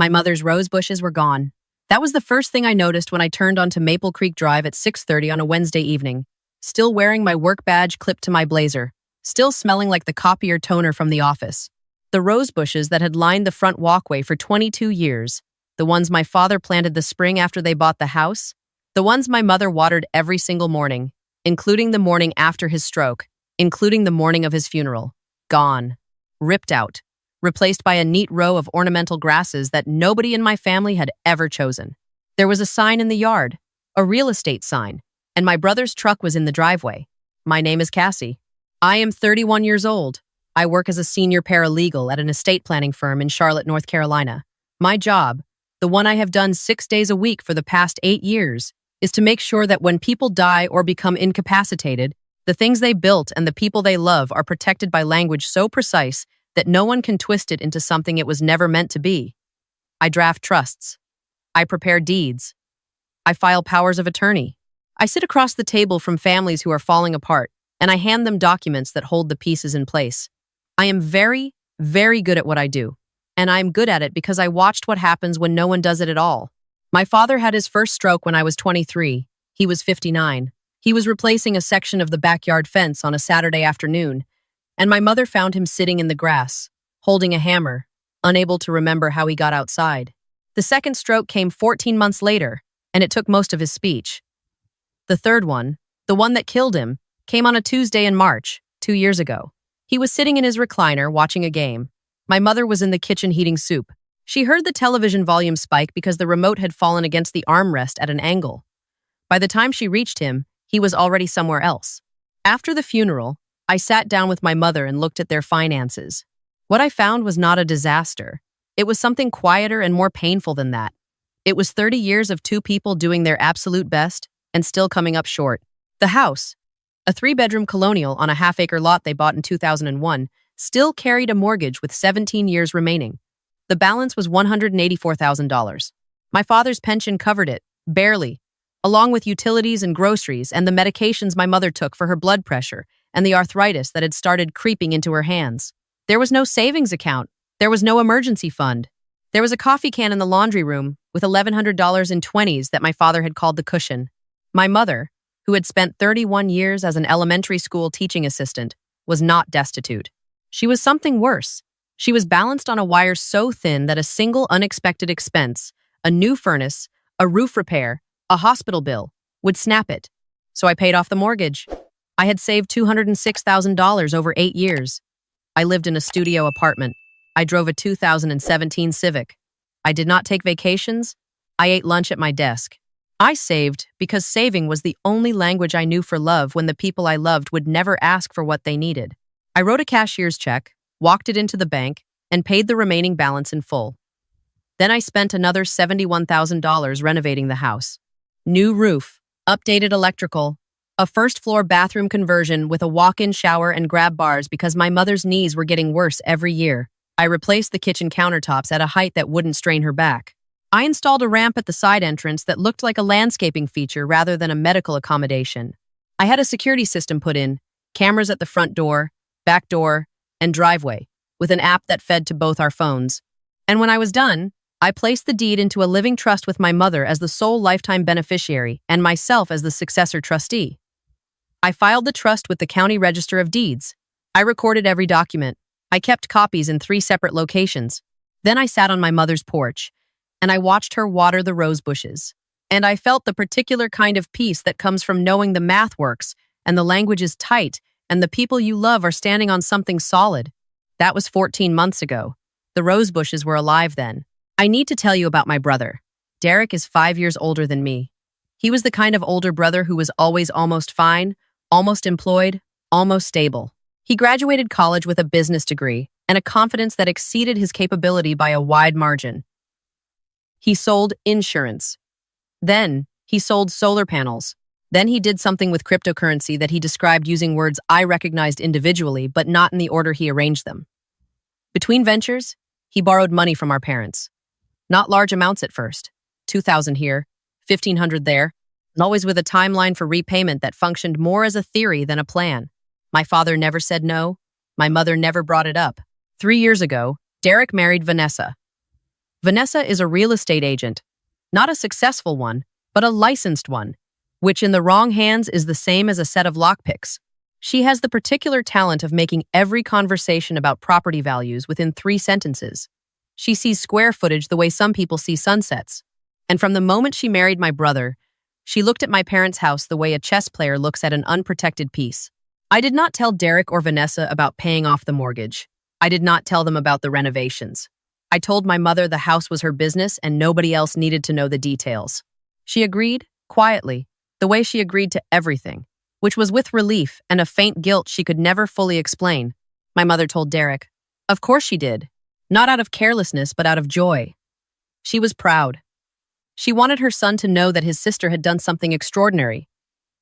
My mother's rose bushes were gone. That was the first thing I noticed when I turned onto Maple Creek Drive at 6:30 on a Wednesday evening, still wearing my work badge clipped to my blazer, still smelling like the copier toner from the office. The rose bushes that had lined the front walkway for 22 years, the ones my father planted the spring after they bought the house, the ones my mother watered every single morning, including the morning after his stroke, including the morning of his funeral, gone, ripped out, replaced by a neat row of ornamental grasses that nobody in my family had ever chosen. There was a sign in the yard, a real estate sign, and my brother's truck was in the driveway. My name is Cassie. I am 31 years old. I work as a senior paralegal at an estate planning firm in Charlotte, North Carolina. My job, the one I have done 6 days a week for the past 8 years, is to make sure that when people die or become incapacitated, the things they built and the people they love are protected by language so precise that no one can twist it into something it was never meant to be. I draft trusts. I prepare deeds. I file powers of attorney. I sit across the table from families who are falling apart, and I hand them documents that hold the pieces in place. I am very, very good at what I do, and I'm good at it because I watched what happens when no one does it at all. My father had his first stroke when I was 23. He was 59. He was replacing a section of the backyard fence on a Saturday afternoon, and my mother found him sitting in the grass, holding a hammer, unable to remember how he got outside. The second stroke came 14 months later, and it took most of his speech. The third one, the one that killed him, came on a Tuesday in March, 2 years ago. He was sitting in his recliner watching a game. My mother was in the kitchen heating soup. She heard the television volume spike because the remote had fallen against the armrest at an angle. By the time she reached him, he was already somewhere else. After the funeral, I sat down with my mother and looked at their finances. What I found was not a disaster. It was something quieter and more painful than that. It was 30 years of two people doing their absolute best and still coming up short. The house, a 3-bedroom colonial on a half-acre lot they bought in 2001, still carried a mortgage with 17 years remaining. The balance was $184,000. My father's pension covered it, barely, along with utilities and groceries and the medications my mother took for her blood pressure and the arthritis that had started creeping into her hands. There was no savings account. There was no emergency fund. There was a coffee can in the laundry room with $1,100 in 20s that my father had called the cushion. My mother, who had spent 31 years as an elementary school teaching assistant, was not destitute. She was something worse. She was balanced on a wire so thin that a single unexpected expense, a new furnace, a roof repair, a hospital bill, would snap it. So I paid off the mortgage. I had saved $206,000 over 8 years. I lived in a studio apartment. I drove a 2017 Civic. I did not take vacations. I ate lunch at my desk. I saved because saving was the only language I knew for love when the people I loved would never ask for what they needed. I wrote a cashier's check, walked it into the bank, and paid the remaining balance in full. Then I spent another $71,000 renovating the house. New roof, updated electrical, a first-floor bathroom conversion with a walk-in shower and grab bars because my mother's knees were getting worse every year. I replaced the kitchen countertops at a height that wouldn't strain her back. I installed a ramp at the side entrance that looked like a landscaping feature rather than a medical accommodation. I had a security system put in, cameras at the front door, back door, and driveway, with an app that fed to both our phones. And when I was done, I placed the deed into a living trust with my mother as the sole lifetime beneficiary and myself as the successor trustee. I filed the trust with the County Register of Deeds. I recorded every document. I kept copies in 3 separate locations. Then I sat on my mother's porch, and I watched her water the rose bushes. And I felt the particular kind of peace that comes from knowing the math works, and the language is tight, and the people you love are standing on something solid. That was 14 months ago. The rose bushes were alive then. I need to tell you about my brother. Derek is 5 years older than me. He was the kind of older brother who was always almost fine, almost employed, almost stable. He graduated college with a business degree and a confidence that exceeded his capability by a wide margin. He sold insurance. Then he sold solar panels. Then he did something with cryptocurrency that he described using words I recognized individually, but not in the order he arranged them. Between ventures, he borrowed money from our parents. Not large amounts at first. $2,000 here, $1,500 there, and always with a timeline for repayment that functioned more as a theory than a plan. My father never said no. My mother never brought it up. 3 years ago, Derek married Vanessa. Vanessa is a real estate agent, not a successful one, but a licensed one, which in the wrong hands is the same as a set of lockpicks. She has the particular talent of making every conversation about property values within 3 sentences. She sees square footage the way some people see sunsets. And from the moment she married my brother, she looked at my parents' house the way a chess player looks at an unprotected piece. I did not tell Derek or Vanessa about paying off the mortgage. I did not tell them about the renovations. I told my mother the house was her business and nobody else needed to know the details. She agreed, quietly, the way she agreed to everything, which was with relief and a faint guilt she could never fully explain. My mother told Derek, of course she did. Not out of carelessness, but out of joy. She was proud. She wanted her son to know that his sister had done something extraordinary,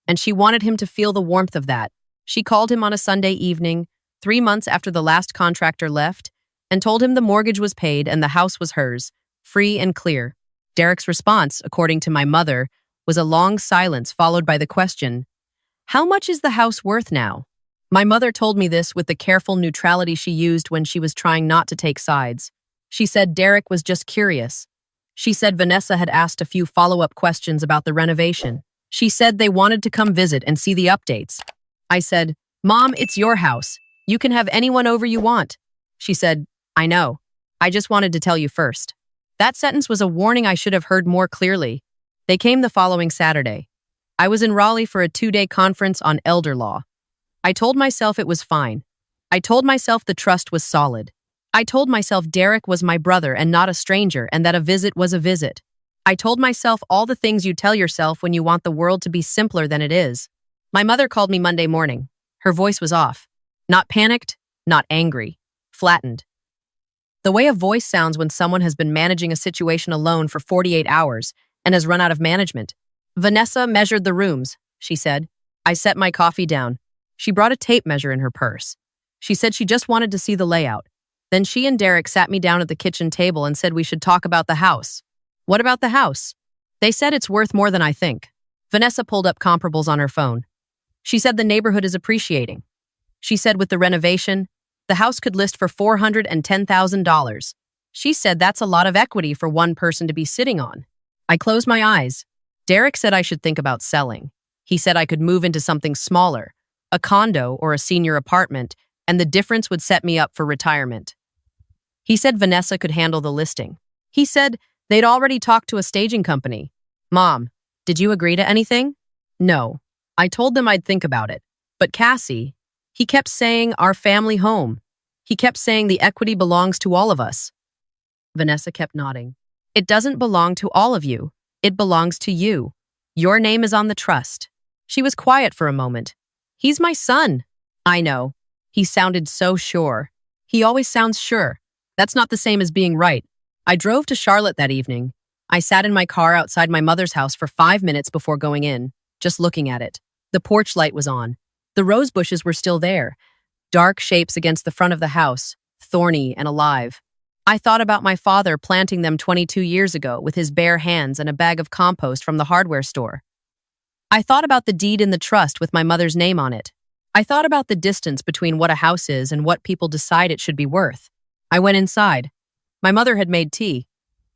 and she wanted him to feel the warmth of that. She called him on a Sunday evening, 3 months after the last contractor left, and told him the mortgage was paid and the house was hers, free and clear. Derek's response, according to my mother, was a long silence followed by the question, how much is the house worth now? My mother told me this with the careful neutrality she used when she was trying not to take sides. She said Derek was just curious. She said Vanessa had asked a few follow-up questions about the renovation. She said they wanted to come visit and see the updates. I said, Mom, it's your house. You can have anyone over you want. She said, I know. I just wanted to tell you first. That sentence was a warning I should have heard more clearly. They came the following Saturday. I was in Raleigh for a 2-day conference on elder law. I told myself it was fine. I told myself the trust was solid. I told myself Derek was my brother and not a stranger and that a visit was a visit. I told myself all the things you tell yourself when you want the world to be simpler than it is. My mother called me Monday morning. Her voice was off. Not panicked, not angry. Flattened. The way a voice sounds when someone has been managing a situation alone for 48 hours and has run out of management. Vanessa measured the rooms, she said. I set my coffee down. She brought a tape measure in her purse. She said she just wanted to see the layout. Then she and Derek sat me down at the kitchen table and said we should talk about the house. What about the house? They said it's worth more than I think. Vanessa pulled up comparables on her phone. She said the neighborhood is appreciating. She said with the renovation, the house could list for $410,000. She said that's a lot of equity for one person to be sitting on. I closed my eyes. Derek said I should think about selling. He said I could move into something smaller, a condo or a senior apartment, and the difference would set me up for retirement. He said Vanessa could handle the listing. He said they'd already talked to a staging company. Mom, did you agree to anything? No. I told them I'd think about it. But Cassie, he kept saying our family home. He kept saying the equity belongs to all of us. Vanessa kept nodding. It doesn't belong to all of you. It belongs to you. Your name is on the trust. She was quiet for a moment. He's my son. I know. He sounded so sure. He always sounds sure. That's not the same as being right. I drove to Charlotte that evening. I sat in my car outside my mother's house for 5 minutes before going in, just looking at it. The porch light was on. The rose bushes were still there, dark shapes against the front of the house, thorny and alive. I thought about my father planting them 22 years ago with his bare hands and a bag of compost from the hardware store. I thought about the deed in the trust with my mother's name on it. I thought about the distance between what a house is and what people decide it should be worth. I went inside. My mother had made tea.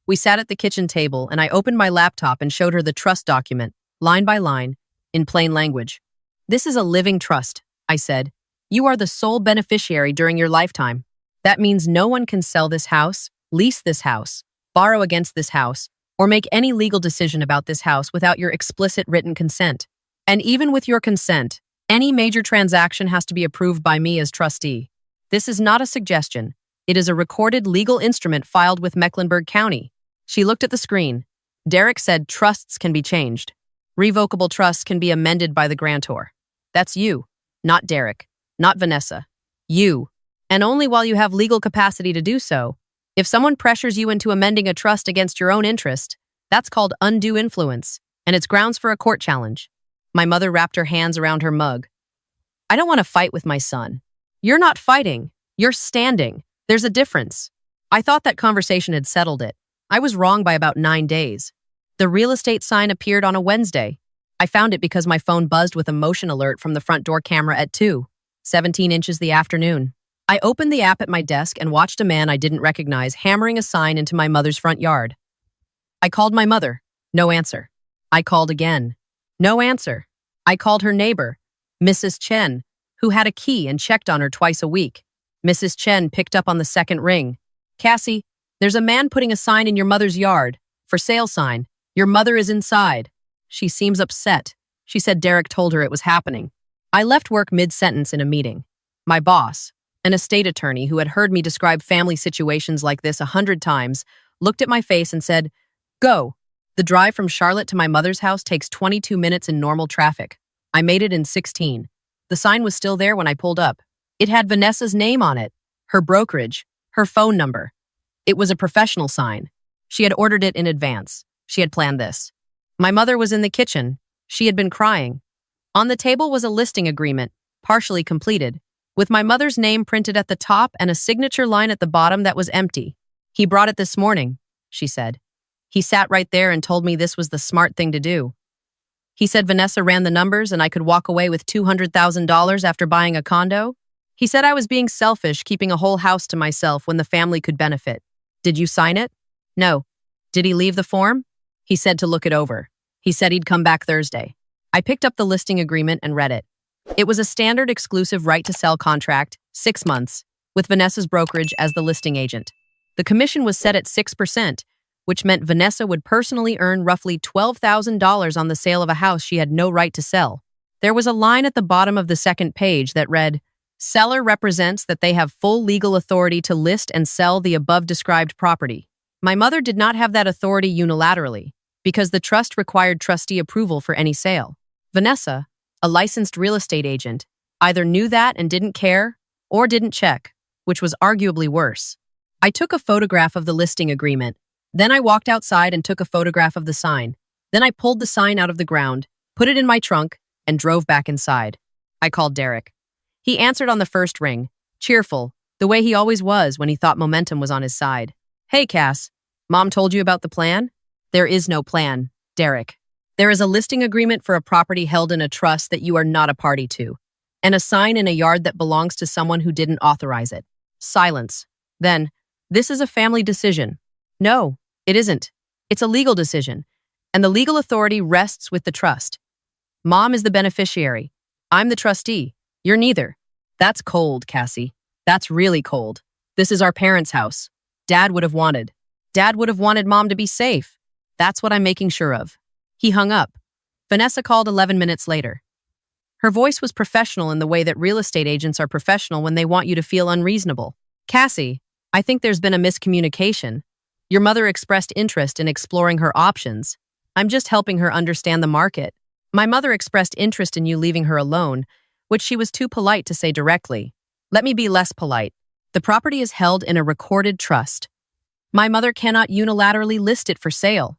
We sat at the kitchen table and I opened my laptop and showed her the trust document, line by line, in plain language. This is a living trust, I said. You are the sole beneficiary during your lifetime. That means no one can sell this house, lease this house, borrow against this house, or make any legal decision about this house without your explicit written consent. And even with your consent, any major transaction has to be approved by me as trustee. This is not a suggestion. It is a recorded legal instrument filed with Mecklenburg County. She looked at the screen. Derek said trusts can be changed. Revocable trusts can be amended by the grantor. That's you, not Derek, not Vanessa. You. And only while you have legal capacity to do so. If someone pressures you into amending a trust against your own interest, that's called undue influence, and it's grounds for a court challenge. My mother wrapped her hands around her mug. I don't want to fight with my son. You're not fighting. You're standing. There's a difference. I thought that conversation had settled it. I was wrong by about 9 days. The real estate sign appeared on a Wednesday. I found it because my phone buzzed with a motion alert from the front door camera at 2:17 the afternoon. I opened the app at my desk and watched a man I didn't recognize hammering a sign into my mother's front yard. I called my mother. No answer. I called again. No answer. I called her neighbor, Mrs. Chen, who had a key and checked on her twice a week. Mrs. Chen picked up on the second ring. Cassie, there's a man putting a sign in your mother's yard. For sale sign. Your mother is inside. She seems upset. She said Derek told her it was happening. I left work mid-sentence in a meeting. My boss, an estate attorney who had heard me describe family situations like this 100 times, looked at my face and said, "Go." The drive from Charlotte to my mother's house takes 22 minutes in normal traffic. I made it in 16. The sign was still there when I pulled up. It had Vanessa's name on it, her brokerage, her phone number. It was a professional sign. She had ordered it in advance. She had planned this. My mother was in the kitchen. She had been crying. On the table was a listing agreement, partially completed, with my mother's name printed at the top and a signature line at the bottom that was empty. "He brought it this morning," she said. "He sat right there and told me this was the smart thing to do. He said Vanessa ran the numbers and I could walk away with $200,000 after buying a condo. He said I was being selfish, keeping a whole house to myself when the family could benefit. Did you sign it?" "No." "Did he leave the form?" "He said to look it over. He said he'd come back Thursday." I picked up the listing agreement and read it. It was a standard exclusive right-to-sell contract, 6 months, with Vanessa's brokerage as the listing agent. The commission was set at 6%, which meant Vanessa would personally earn roughly $12,000 on the sale of a house she had no right to sell. There was a line at the bottom of the second page that read, "Seller represents that they have full legal authority to list and sell the above-described property." My mother did not have that authority unilaterally, because the trust required trustee approval for any sale. Vanessa, a licensed real estate agent, either knew that and didn't care, or didn't check, which was arguably worse. I took a photograph of the listing agreement. Then I walked outside and took a photograph of the sign. Then I pulled the sign out of the ground, put it in my trunk, and drove back inside. I called Derek. He answered on the first ring, cheerful, the way he always was when he thought momentum was on his side. "Hey, Cass, Mom told you about the plan?" "There is no plan, Derek. There is a listing agreement for a property held in a trust that you are not a party to, and a sign in a yard that belongs to someone who didn't authorize it." Silence. Then, "This is a family decision." "No, it isn't. It's a legal decision, and the legal authority rests with the trust. Mom is the beneficiary. I'm the trustee. You're neither." "That's cold, Cassie. That's really cold. This is our parents' house. Dad would have wanted Mom to be safe. That's what I'm making sure of." He hung up. Vanessa called 11 minutes later. Her voice was professional in the way that real estate agents are professional when they want you to feel unreasonable. "Cassie, I think there's been a miscommunication. Your mother expressed interest in exploring her options. I'm just helping her understand the market. My mother expressed interest in you leaving her alone, which she was too polite to say directly. Let me be less polite. The property is held in a recorded trust. My mother cannot unilaterally list it for sale.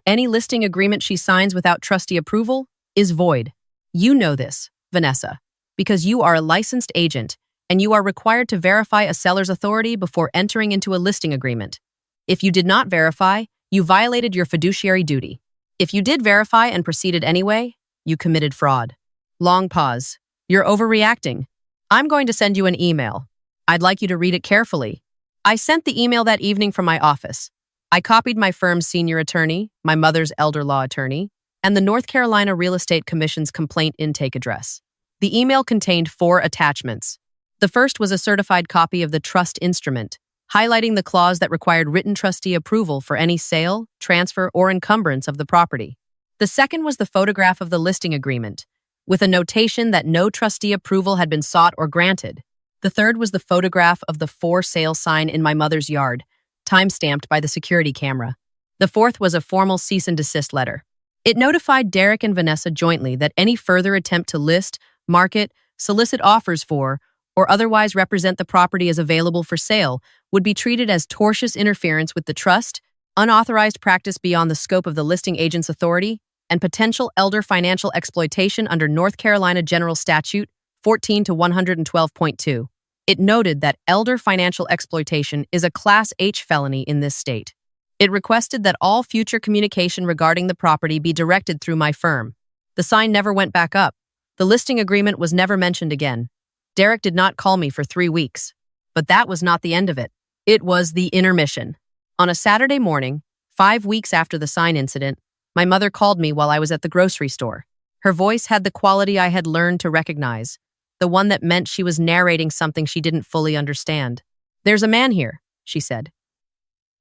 Any listing agreement she signs without trustee approval is void. You know this, Vanessa, because you are a licensed agent and you are required to verify a seller's authority before entering into a listing agreement. If you did not verify, you violated your fiduciary duty. If you did verify and proceeded anyway, you committed fraud." Long pause. "You're overreacting. I'm going to send you an email. I'd like you to read it carefully." I sent the email that evening from my office. I copied my firm's senior attorney, my mother's elder law attorney, and the North Carolina Real Estate Commission's complaint intake address. The email contained 4 attachments. The first was a certified copy of the trust instrument, highlighting the clause that required written trustee approval for any sale, transfer, or encumbrance of the property. The second was the photograph of the listing agreement, with a notation that no trustee approval had been sought or granted. The third was the photograph of the for sale sign in my mother's yard, time-stamped by the security camera. The fourth was a formal cease and desist letter. It notified Derek and Vanessa jointly that any further attempt to list, market, solicit offers for, or otherwise represent the property as available for sale would be treated as tortious interference with the trust, unauthorized practice beyond the scope of the listing agent's authority, and potential elder financial exploitation under North Carolina General Statute 14 to 112.2. It noted that elder financial exploitation is a Class H felony in this state. It requested that all future communication regarding the property be directed through my firm. The sign never went back up. The listing agreement was never mentioned again. Derek did not call me for 3 weeks. But that was not the end of it. It was the intermission. On a Saturday morning, 5 weeks after the sign incident, my mother called me while I was at the grocery store. Her voice had the quality I had learned to recognize, the one that meant she was narrating something she didn't fully understand. "There's a man here," she said.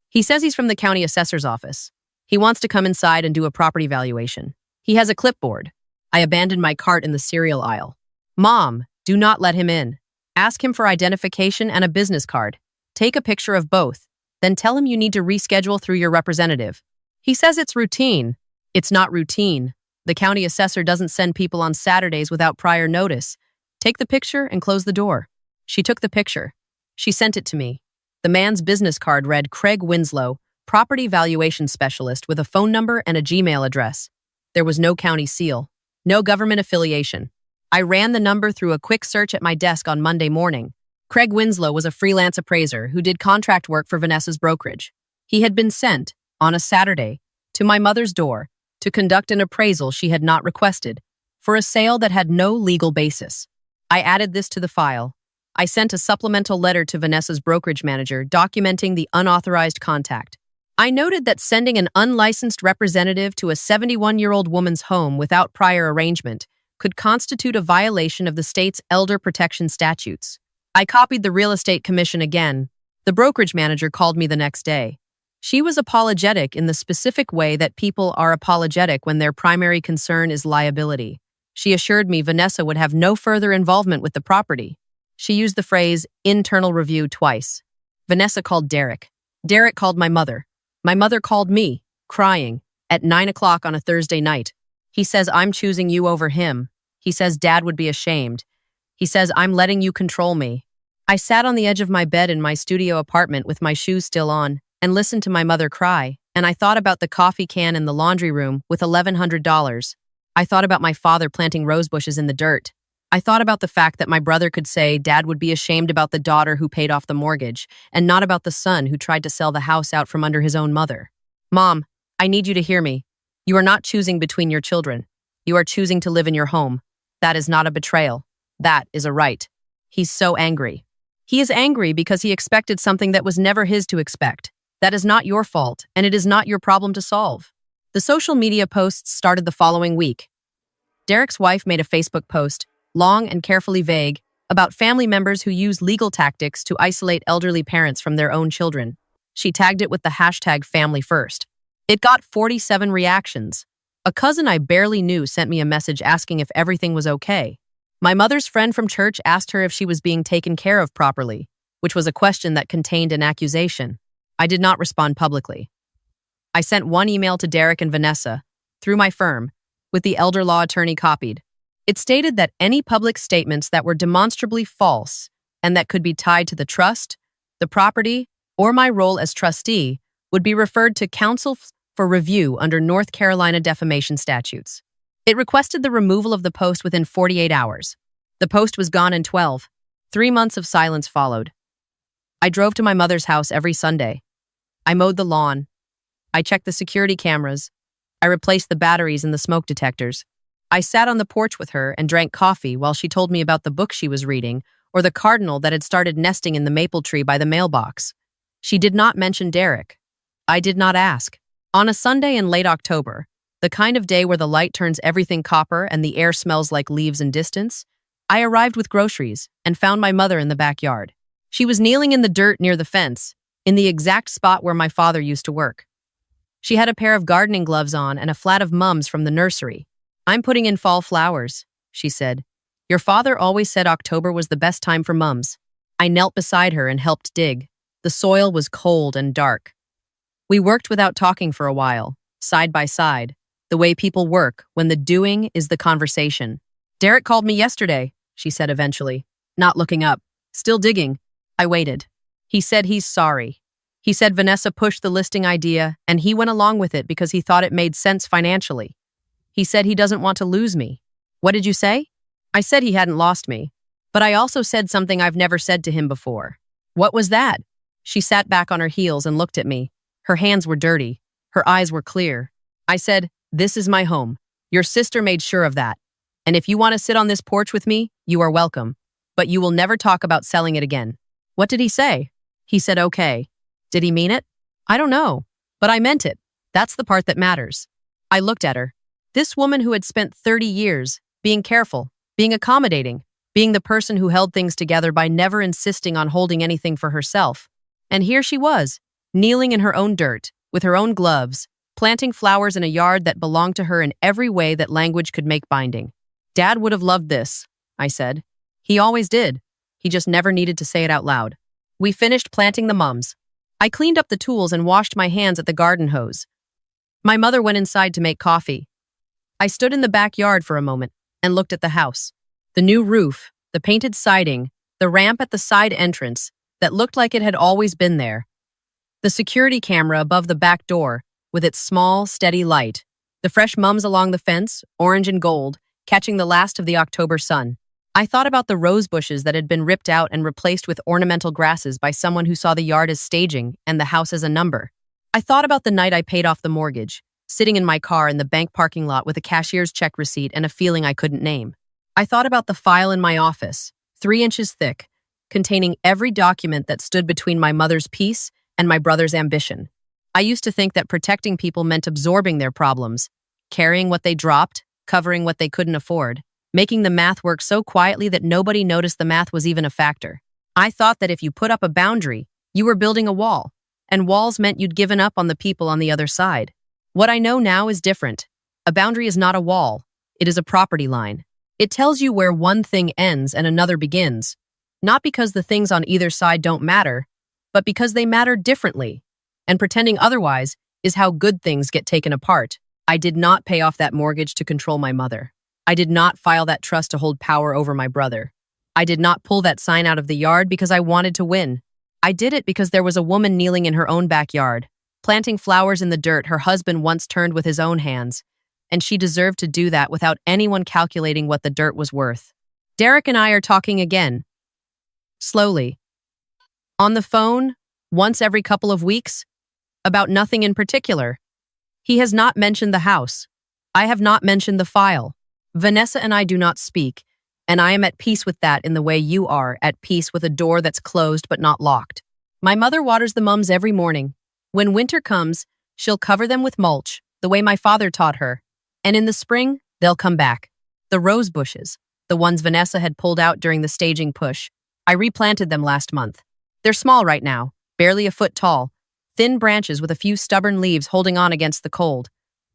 "He says he's from the county assessor's office. He wants to come inside and do a property valuation. He has a clipboard." I abandoned my cart in the cereal aisle. "Mom, do not let him in. Ask him for identification and a business card. Take a picture of both. Then tell him you need to reschedule through your representative. He says it's routine." "It's not routine. The county assessor doesn't send people on Saturdays without prior notice. Take the picture and close the door." She took the picture. She sent it to me. The man's business card read Craig Winslow, property valuation specialist, with a phone number and a Gmail address. There was no county seal, no government affiliation. I ran the number through a quick search at my desk on Monday morning. Craig Winslow was a freelance appraiser who did contract work for Vanessa's brokerage. He had been sent, on a Saturday, to my mother's door to conduct an appraisal she had not requested for a sale that had no legal basis. I added this to the file. I sent a supplemental letter to Vanessa's brokerage manager documenting the unauthorized contact. I noted that sending an unlicensed representative to a 71-year-old woman's home without prior arrangement could constitute a violation of the state's elder protection statutes. I copied the real estate commission again. The brokerage manager called me the next day. She was apologetic in the specific way that people are apologetic when their primary concern is liability. She assured me Vanessa would have no further involvement with the property. She used the phrase internal review twice. Vanessa called Derek. Derek called my mother. My mother called me, crying, at 9 o'clock on a Thursday night. He says I'm choosing you over him. He says Dad would be ashamed. He says I'm letting you control me. I sat on the edge of my bed in my studio apartment with my shoes still on and listened to my mother cry, and I thought about the coffee can in the laundry room with $1,100. I thought about my father planting rose bushes in the dirt. I thought about the fact that my brother could say Dad would be ashamed about the daughter who paid off the mortgage and not about the son who tried to sell the house out from under his own mother. Mom, I need you to hear me. You are not choosing between your children. You are choosing to live in your home. That is not a betrayal. That is a right. He's so angry. He is angry because he expected something that was never his to expect. That is not your fault, and it is not your problem to solve. The social media posts started the following week. Derek's wife made a Facebook post, long and carefully vague, about family members who use legal tactics to isolate elderly parents from their own children. She tagged it with the hashtag #FamilyFirst. It got 47 reactions. A cousin I barely knew sent me a message asking if everything was okay. My mother's friend from church asked her if she was being taken care of properly, which was a question that contained an accusation. I did not respond publicly. I sent one email to Derek and Vanessa, through my firm, with the elder law attorney copied. It stated that any public statements that were demonstrably false and that could be tied to the trust, the property, or my role as trustee would be referred to counsel for review under North Carolina defamation statutes. It requested the removal of the post within 48 hours. The post was gone in 12. 3 months of silence followed. I drove to my mother's house every Sunday. I mowed the lawn. I checked the security cameras. I replaced the batteries in the smoke detectors. I sat on the porch with her and drank coffee while she told me about the book she was reading or the cardinal that had started nesting in the maple tree by the mailbox. She did not mention Derek. I did not ask. On a Sunday in late October, the kind of day where the light turns everything copper and the air smells like leaves and distance, I arrived with groceries and found my mother in the backyard. She was kneeling in the dirt near the fence, in the exact spot where my father used to work. She had a pair of gardening gloves on and a flat of mums from the nursery. "I'm putting in fall flowers," she said. "Your father always said October was the best time for mums." I knelt beside her and helped dig. The soil was cold and dark. We worked without talking for a while, side by side, the way people work when the doing is the conversation. "Derek called me yesterday," she said eventually, not looking up. "Still digging." I waited. "He said he's sorry. He said Vanessa pushed the listing idea and he went along with it because he thought it made sense financially. He said he doesn't want to lose me." "What did you say?" "I said he hadn't lost me, but I also said something I've never said to him before." "What was that?" She sat back on her heels and looked at me. Her hands were dirty. Her eyes were clear. I said, "This is my home. Your sister made sure of that. And if you want to sit on this porch with me, you are welcome." but you will never talk about selling it again." What did he say? He said, "Okay." Did he mean it? I don't know, but I meant it. That's the part that matters. I looked at her. This woman who had spent 30 years being careful, being accommodating, being the person who held things together by never insisting on holding anything for herself. And here she was, kneeling in her own dirt, with her own gloves, planting flowers in a yard that belonged to her in every way that language could make binding. "Dad would have loved this," I said. "He always did. He just never needed to say it out loud." We finished planting the mums. I cleaned up the tools and washed my hands at the garden hose. My mother went inside to make coffee. I stood in the backyard for a moment and looked at the house. The new roof, the painted siding, the ramp at the side entrance that looked like it had always been there. The security camera above the back door with its small, steady light. The fresh mums along the fence, orange and gold, catching the last of the October sun. I thought about the rose bushes that had been ripped out and replaced with ornamental grasses by someone who saw the yard as staging and the house as a number. I thought about the night I paid off the mortgage, sitting in my car in the bank parking lot with a cashier's check receipt and a feeling I couldn't name. I thought about the file in my office, 3 inches thick, containing every document that stood between my mother's peace and my brother's ambition. I used to think that protecting people meant absorbing their problems, carrying what they dropped, covering what they couldn't afford, making the math work so quietly that nobody noticed the math was even a factor. I thought that if you put up a boundary, you were building a wall, and walls meant you'd given up on the people on the other side. What I know now is different. A boundary is not a wall. It is a property line. It tells you where one thing ends and another begins, not because the things on either side don't matter, but because they matter differently. And pretending otherwise is how good things get taken apart. I did not pay off that mortgage to control my mother. I did not file that trust to hold power over my brother. I did not pull that sign out of the yard because I wanted to win. I did it because there was a woman kneeling in her own backyard, planting flowers in the dirt her husband once turned with his own hands, and she deserved to do that without anyone calculating what the dirt was worth. Derek and I are talking again. Slowly. On the phone, once every couple of weeks, about nothing in particular. He has not mentioned the house. I have not mentioned the file. Vanessa and I do not speak, and I am at peace with that in the way you are at peace with a door that's closed but not locked. My mother waters the mums every morning. When winter comes, she'll cover them with mulch, the way my father taught her. And in the spring, they'll come back. The rose bushes, the ones Vanessa had pulled out during the staging push, I replanted them last month. They're small right now, barely a foot tall, thin branches with a few stubborn leaves holding on against the cold.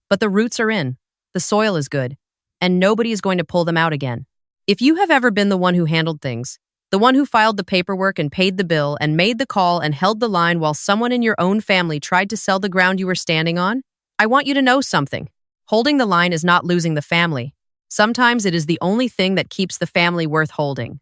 But the roots are in, the soil is good, and nobody is going to pull them out again. If you have ever been the one who handled things, the one who filed the paperwork and paid the bill and made the call and held the line while someone in your own family tried to sell the ground you were standing on, I want you to know something. Holding the line is not losing the family. Sometimes it is the only thing that keeps the family worth holding.